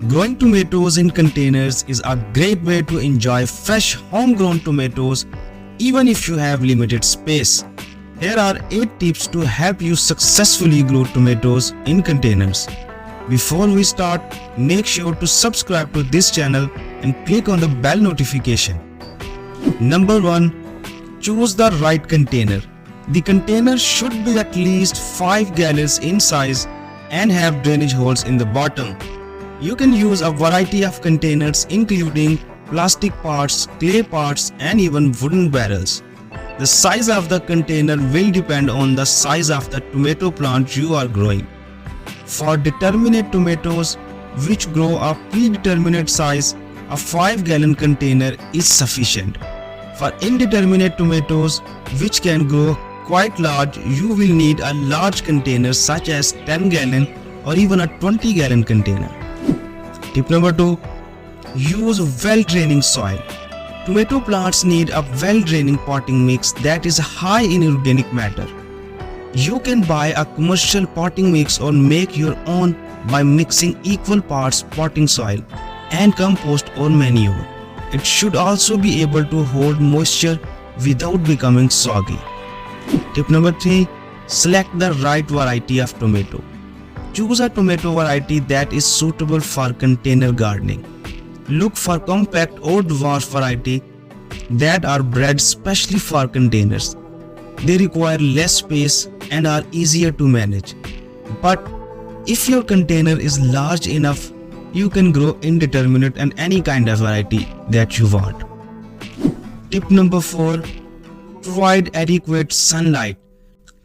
Growing tomatoes in containers is a great way to enjoy fresh homegrown tomatoes even if you have limited space. Here are 8 tips to help you successfully grow tomatoes in containers. Before we start, make sure to subscribe to this channel and click on the bell notification. Number 1. Choose the right container. The container should be at least 5 gallons in size and have drainage holes in the bottom. You can use a variety of containers including plastic parts, clay parts and even wooden barrels. The size of the container will depend on the size of the tomato plant you are growing. For determinate tomatoes which grow a predetermined size, a 5-gallon container is sufficient. For indeterminate tomatoes which can grow quite large, you will need a large container such as 10-gallon or even a 20-gallon container. Tip number 2. Use well-draining soil. Tomato plants need a well-draining potting mix that is high in organic matter. You can buy a commercial potting mix or make your own by mixing equal parts potting soil and compost or manure. It should also be able to hold moisture without becoming soggy. Tip number 3. Select the right variety of tomato. Choose a tomato variety that is suitable for container gardening. Look for compact or dwarf variety that are bred specially for containers. They require less space and are easier to manage. But if your container is large enough, you can grow indeterminate and any kind of variety that you want. Tip number 4. Provide adequate sunlight.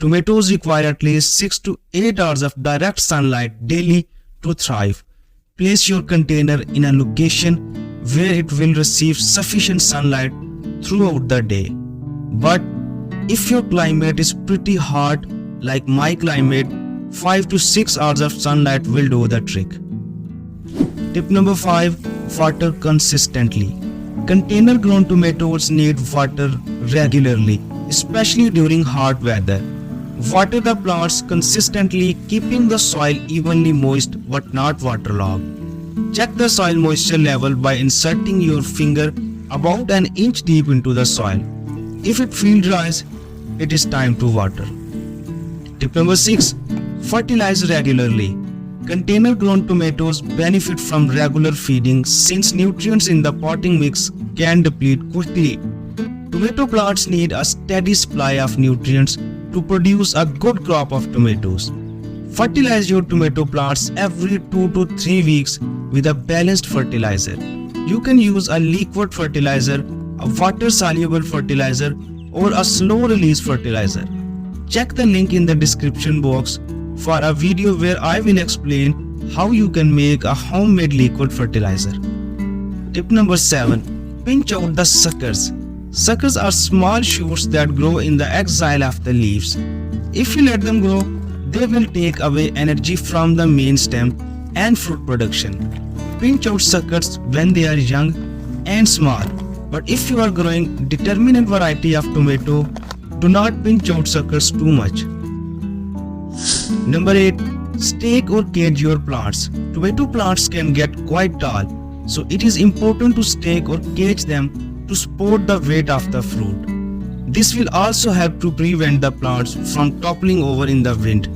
Tomatoes require at least 6 to 8 hours of direct sunlight daily to thrive. Place your container in a location where it will receive sufficient sunlight throughout the day. But if your climate is pretty hot, like my climate, 5 to 6 hours of sunlight will do the trick. Tip number 5. Water consistently. Container grown tomatoes need water regularly, especially during hot weather. Water the plants consistently, keeping the soil evenly moist but not waterlogged. Check the soil moisture level by inserting your finger about an inch deep into the soil. If it feels dry, it is time to water. Tip number 6. Fertilize regularly. Container grown tomatoes benefit from regular feeding since nutrients in the potting mix can deplete quickly. Tomato plants need a steady supply of nutrients to produce a good crop of tomatoes. Fertilize your tomato plants every 2 to 3 weeks with a balanced fertilizer. You can use a liquid fertilizer, a water-soluble fertilizer, or a slow-release fertilizer. Check the link in the description box for a video where I will explain how you can make a homemade liquid fertilizer. Tip number 7. Pinch out the suckers. Suckers are small shoots that grow in the axil of the leaves. If you let them grow, they will take away energy from the main stem and fruit production. Pinch out suckers when they are young and small. But if you are growing determinate variety of tomato, do not pinch out suckers too much. Number 8. Stake or cage your plants. Tomato plants can get quite tall, so it is important to stake or cage them to support the weight of the fruit. This will also help to prevent the plants from toppling over in the wind.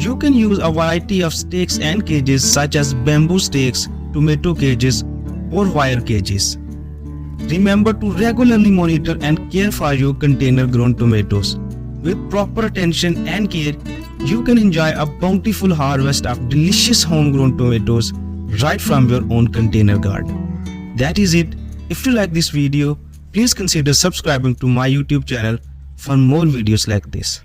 You can use a variety of stakes and cages such as bamboo stakes, tomato cages, or wire cages. Remember to regularly monitor and care for your container grown tomatoes. With proper attention and care, you can enjoy a bountiful harvest of delicious homegrown tomatoes right from your own container garden. That is it. If you like this video, please consider subscribing to my YouTube channel for more videos like this.